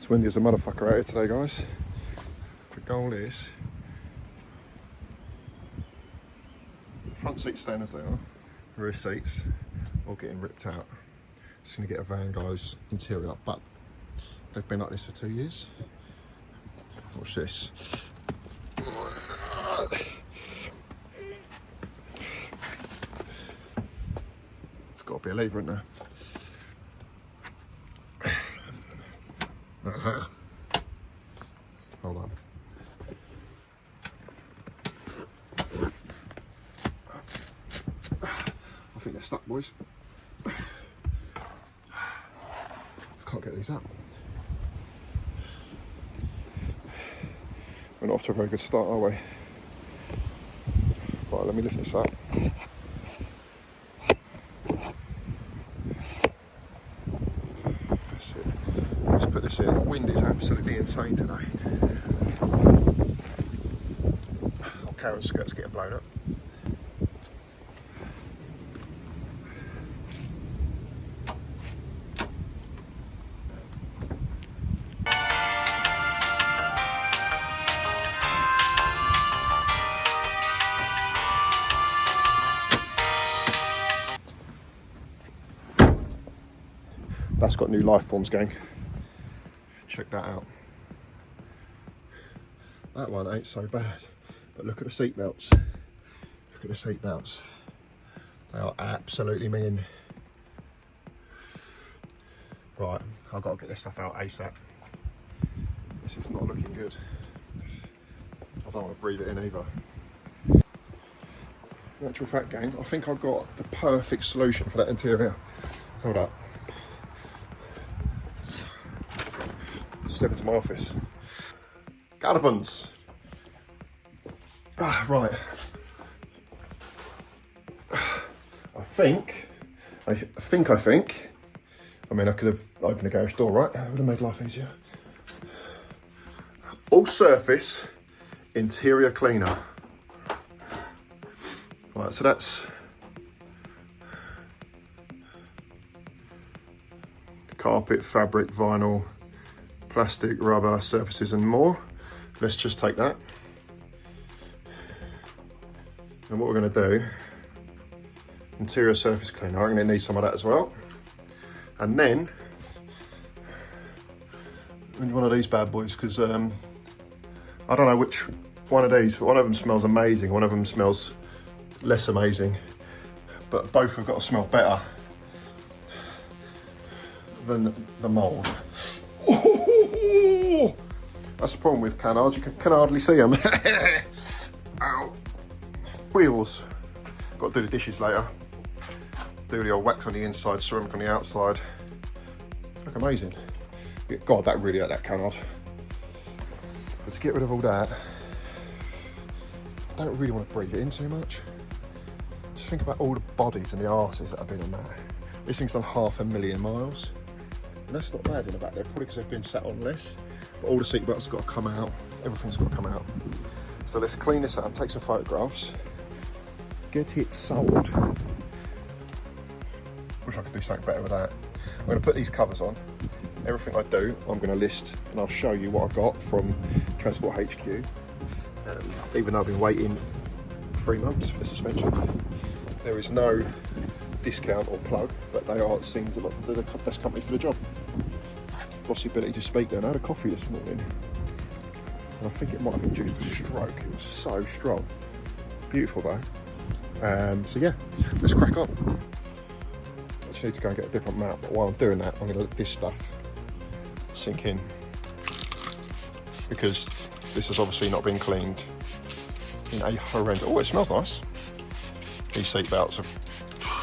It's windy as a motherfucker out here today, guys. The goal is front seats staying as they are, rear seats all getting ripped out. Just going to get a van, guys, interior up, but they've been like this for 2 years. Watch this. It's got to be a lever, isn't there? Hold on. I think they're stuck, boys. Can't get these up. We're not off to a very good start, are we? Right, let me lift this up. That's it. Let's put this in. The wind is absolutely insane today. Oh, Karen's skirt's getting blown up. That's got new life forms, gang. Check that out. That one ain't so bad. But look at the seat belts. Look at the seat belts. They are absolutely mean. Right, I've got to get this stuff out ASAP. This is not looking good. I don't want to breathe it in either. In actual fact, gang, I think I've got the perfect solution for that interior. Hold up. Step into my office. Garabons. Right. I think. I mean, I could have opened the garage door, right? That would have made life easier. All surface interior cleaner. Right, so that's carpet, fabric, vinyl, plastic, rubber, surfaces and more. Let's just take that. And what we're going to do, interior surface cleaner, I'm going to need some of that as well. And then, we need one of these bad boys, because I don't know which one of these, but one of them smells amazing, one of them smells less amazing, but both have got to smell better than the mould. That's the problem with canards, you can hardly see them. Ow. Wheels. Got to do the dishes later. Do the old wax on the inside, ceramic on the outside. Look amazing. God, that really hurt that canard. But to get rid of all that, I don't really want to breathe it in too much. Just think about all the bodies and the arses that have been on that. This thing's done 500,000 miles. And that's not bad in the back there, probably because they've been sat on less. But all the seat belts have got to come out. Everything's got to come out. So let's clean this up, take some photographs, get it sold. Wish I could do something better with that. I'm going to put these covers on. Everything I do, I'm going to list and I'll show you what I got from Transport HQ. Even though I've been waiting 3 months for the suspension, there is no discount or plug, but they are things that they're the best company for the job. Possibility to speak there. I had a coffee this morning and I think it might have induced a stroke. It was so strong. Beautiful though. So yeah, let's crack on. I just need to go and get a different mount, but while I'm doing that, I'm going to let this stuff sink in, because this has obviously not been cleaned in a horrendous... Oh, it smells nice. These seat belts are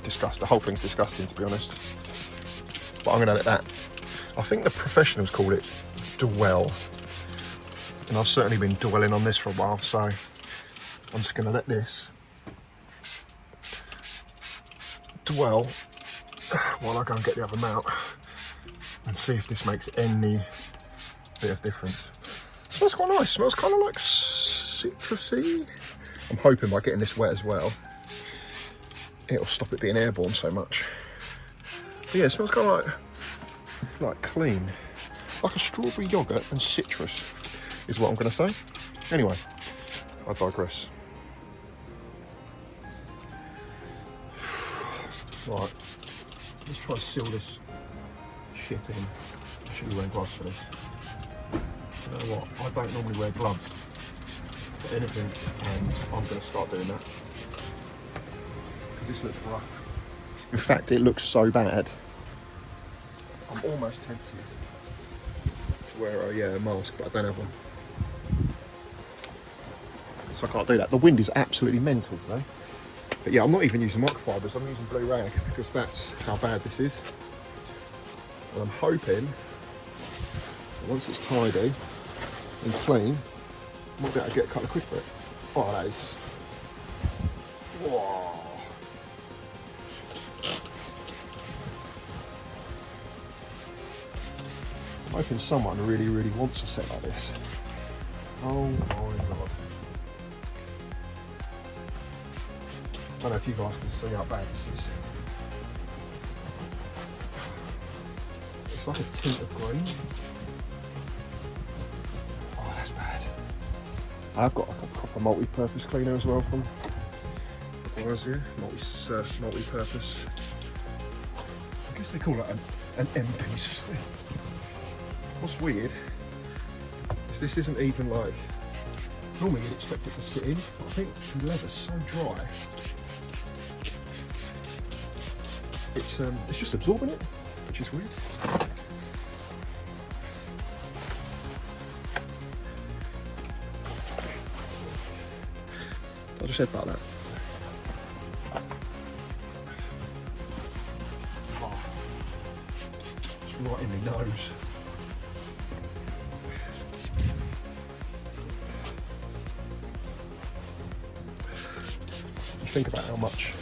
disgusting. The whole thing's disgusting, to be honest. But I'm going to let that... I think the professionals call it dwell. And I've certainly been dwelling on this for a while, so I'm just going to let this dwell while I go and get the other mount and see if this makes any bit of difference. It smells quite nice. It smells kind of like citrusy. I'm hoping by getting this wet as well, it'll stop it being airborne so much. But yeah, it smells kind of like clean. like a strawberry yogurt and citrus, is what I'm going to say. Anyway, I digress. Right, let's try to seal this shit in. I should be wearing gloves for this. You know what? I don't normally wear gloves for anything, and I'm going to start doing that because this looks rough. In fact, it looks so bad. I'm almost tempted to wear a mask, but I don't have one, so I can't do that. The wind is absolutely mental today. But yeah, I'm not even using microfibers. I'm using blue rag because that's how bad this is. And I'm hoping that once it's tidy and clean, I might be able to get a couple of quid for it. Oh, that is... Whoa. I'm hoping someone really, really wants a set like this. Oh my God. I don't know if you guys can see how bad this is. It's like a tint of green. Oh, that's bad. I've got like a proper multi-purpose cleaner as well from multi-purpose. I guess they call it an MPC. What's weird is this isn't even like, normally you'd expect it to sit in, but I think the leather's so dry. It's just absorbing it, which is weird. I just said about that. Oh, it's right in my nose. You think about how much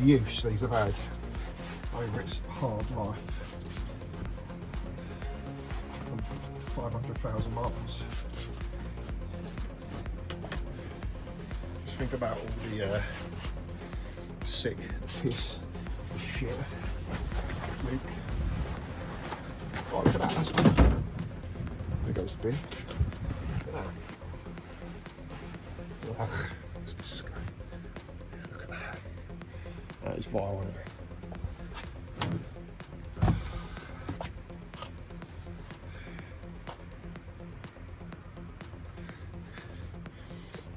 use these have had over its hard life. 500,000 miles. Just think about all the sick, the piss, the shit, the puke. Oh, look at that, that's good. There goes the bin. Look at that. Ugh, it's disgusting. Look at that. That is vile, isn't it?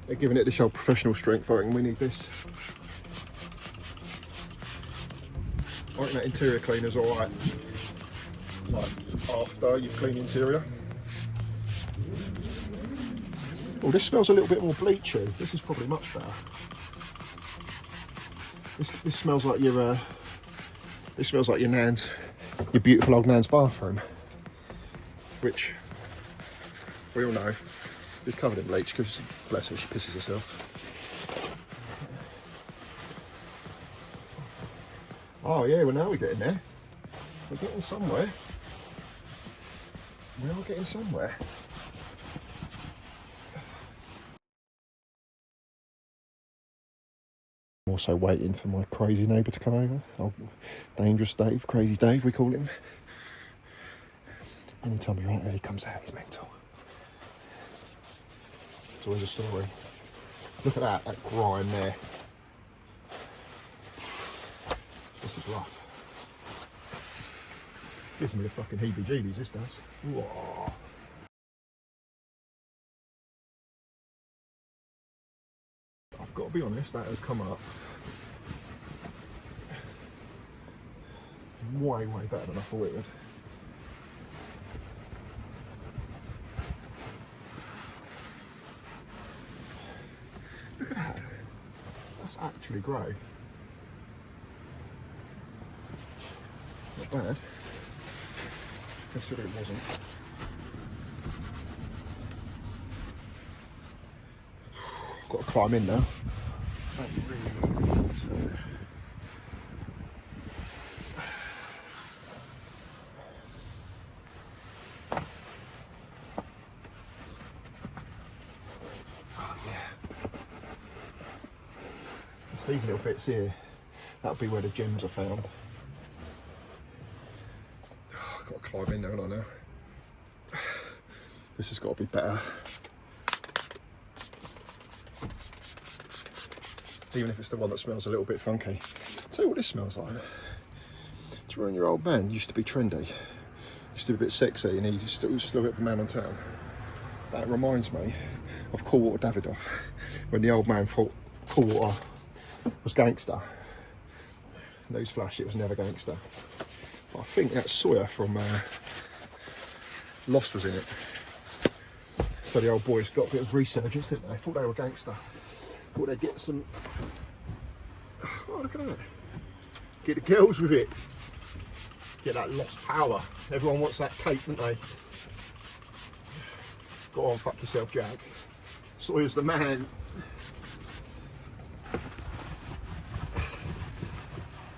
They're giving it the old professional strength. I reckon we need this. I reckon that interior cleaner's alright. Like after you clean the interior. Oh, this smells a little bit more bleachy. This is probably much better. This smells like your this smells like your nan's, your beautiful old nan's bathroom, which we all know is covered in bleach because, bless her, she pisses herself. Oh yeah, well now we're getting there. We're getting somewhere. We are getting somewhere. I'm also waiting for my crazy neighbour to come over. Oh, Dangerous Dave, Crazy Dave we call him. Anytime you're out there he comes out, he's mental. It's always a story. Look at that grime there. This is rough. Gives me the fucking heebie-jeebies, this does. Whoa. I've got to be honest, that has come up way, way better than I thought it would. Look at that. That's actually grey. Not bad. Consider it wasn't. I've got to climb in now. I really need to. Oh yeah. It's these little bits here. That'll be where the gems are found. climb in there, haven't I now? This has got to be better. Even if it's the one that smells a little bit funky. Tell you what this smells like. Do you remember your old man used to be trendy? Used to be a bit sexy, and he was still a bit of a man on town. That reminds me of Coolwater Davidoff, when the old man thought Coolwater was gangster. Newsflash, it was never gangster. But I think that Sawyer from Lost was in it. So the old boys got a bit of resurgence, didn't they? Thought they were gangster. Thought they'd get some... Oh, look at that. Get the girls with it. Get that lost power. Everyone wants that cape, don't they? Go on, fuck yourself, Jack. Sawyer's the man.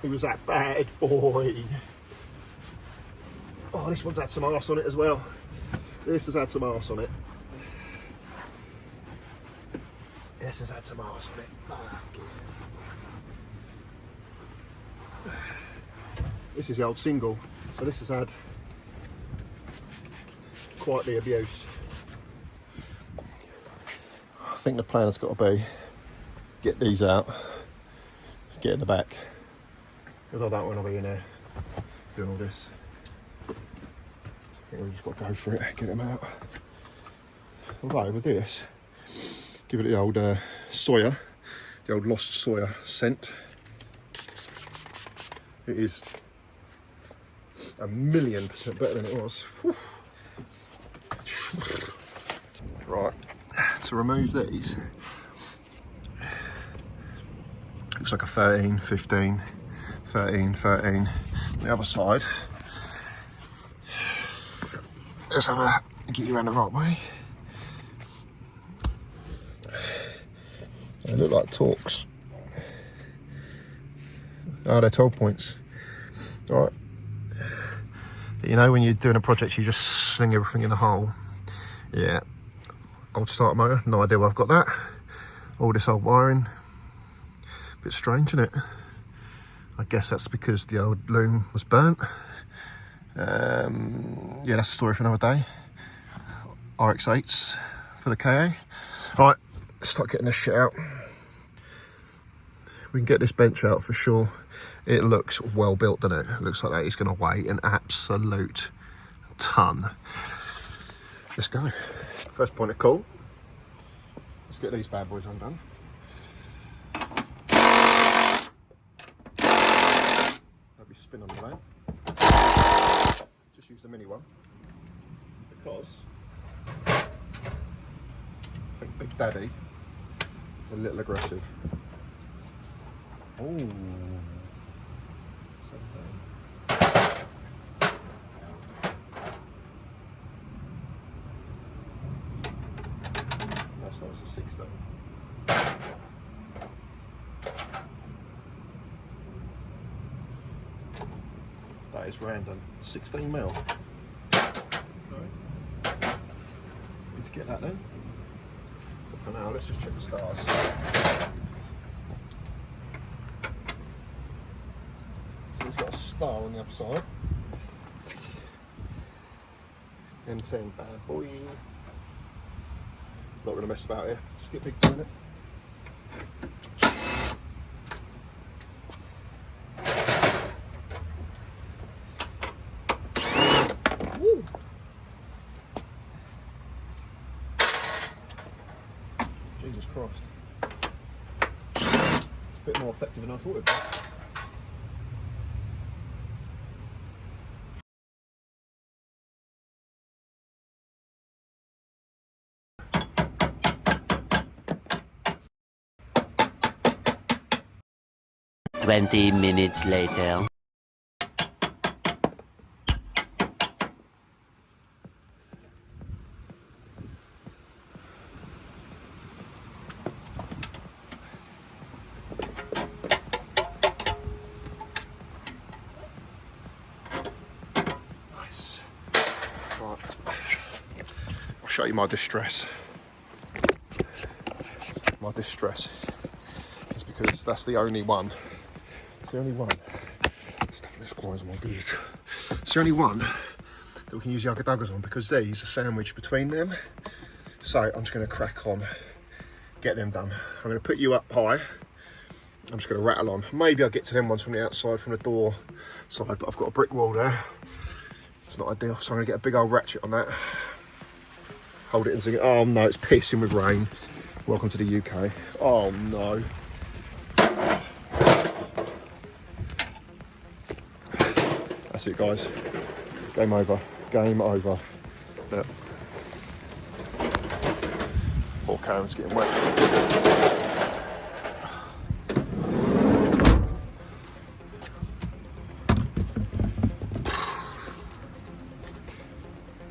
He was that bad boy. Oh, this one's had some arse on it as well. This has had some arse on it. This has had some arse on it. This is the old single, so this has had quite the abuse. I think the plan has got to be get these out, get in the back, because I don't want to be in there doing all this. So I think we've just got to go for it, get them out. Although with this, give it the old Sawyer, the old Lost Sawyer scent. It is 1,000,000% better than it was. Whew. Right, to remove these, looks like a 13, 15, 13, 13. The other side, let's have a get you around the right way. They look like Torques. Oh, they're 12 points. All right. You know when you're doing a project, you just sling everything in a hole. Yeah. Old starter motor, no idea where I've got that. All this old wiring. Bit strange, isn't it? I guess that's because the old loom was burnt. Yeah, that's a story for another day. RX8s for the KA. Right, let's start getting this shit out. We can get this bench out for sure. It looks well built, doesn't it? It looks like that is going to weigh an absolute ton. Let's go. First point of call. Let's get these bad boys undone. Maybe spin on the lamp. Just use the mini one because I think Big Daddy is a little aggressive. Oh, 17. Last time was a 16. That is random. 16 mil. Okay. Need to get that then. But for now, let's just check the stars. It's got a star on the other side. M10 bad boy. Not going to mess about here. Just get big doing it. Woo. Jesus Christ. It's a bit more effective than I thought it would be. Twenty minutes later. Nice. Right. I'll show you my distress. My distress is because that's the only one. It's the only one. Stuff this guy's my beard. It's the only one that we can use the ugga-duggers on, because these are sandwiched between them. So I'm just going to crack on, get them done. I'm going to put you up high. I'm just going to rattle on. Maybe I'll get to them ones from the outside, from the door side, but I've got a brick wall there. It's not ideal, so I'm going to get a big old ratchet on that. Hold it and sing it. Oh no, it's pissing with rain. Welcome to the UK. Oh no. That's it, guys. Game over. Game over. Look. Poor Karen's getting wet.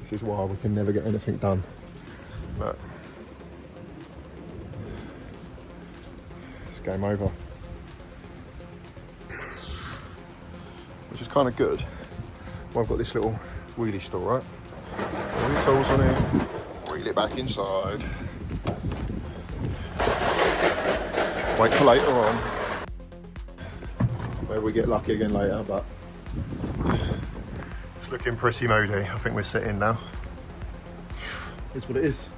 This is why we can never get anything done. But it's game over. Which is kind of good. Well, I've got this little wheelie store, right? All your tools on it, wheel it back inside. Wait for later on. Maybe we get lucky again later, but it's looking pretty moody. I think we're sitting now. It's what it is.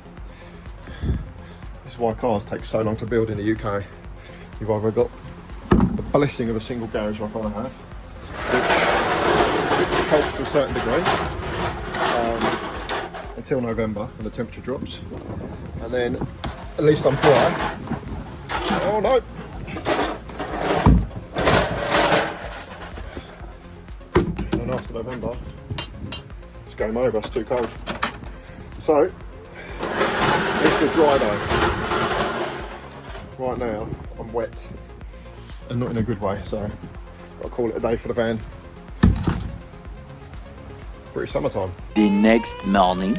This is why cars take so long to build in the UK. You've either got the blessing of a single garage like I have, which helps to a certain degree until November when the temperature drops, and then at least I'm dry. Oh no! And after November, it's game over. It's too cold. So it's the dry though. Right now I'm wet and not in a good way, so I'll call it a day for the van. Pretty summertime. The next morning.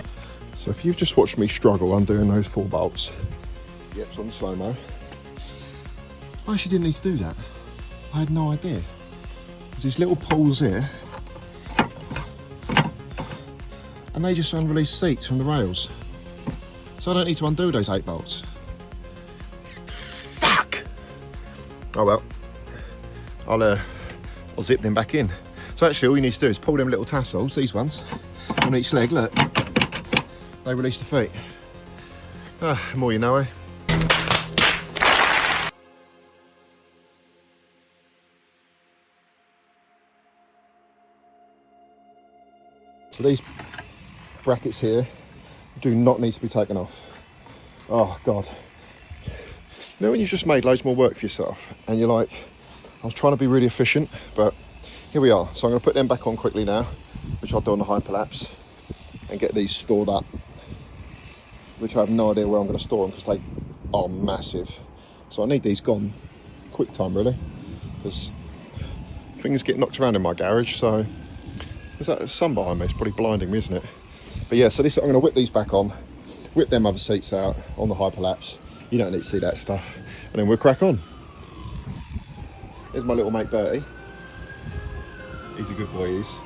So if you've just watched me struggle undoing those 4 bolts, yep, it's on slow-mo. I actually didn't need to do that. I had no idea. There's these little pulls here, and they just unrelease seats from the rails. So I don't need to undo those 8 bolts. Fuck! Oh well. I'll zip them back in. So actually all you need to do is pull them little tassels, these ones, on each leg, look. They release the feet. Ah, the more you know, eh? So these brackets here do not need to be taken off. Oh God. You know when you've just made loads more work for yourself and you're like, I was trying to be really efficient, but here we are. So I'm going to put them back on quickly now, which I'll do on the hyperlapse, and get these stored up, which I have no idea where I'm going to store them because they are massive. So I need these gone quick time really, because things get knocked around in my garage. So there's that sun behind me, it's probably blinding me, isn't it? But yeah, so this, I'm going to whip these back on, whip them other seats out on the hyperlapse. You don't need to see that stuff. And then we'll crack on. Here's my little mate Bertie. He's a good boy, he is.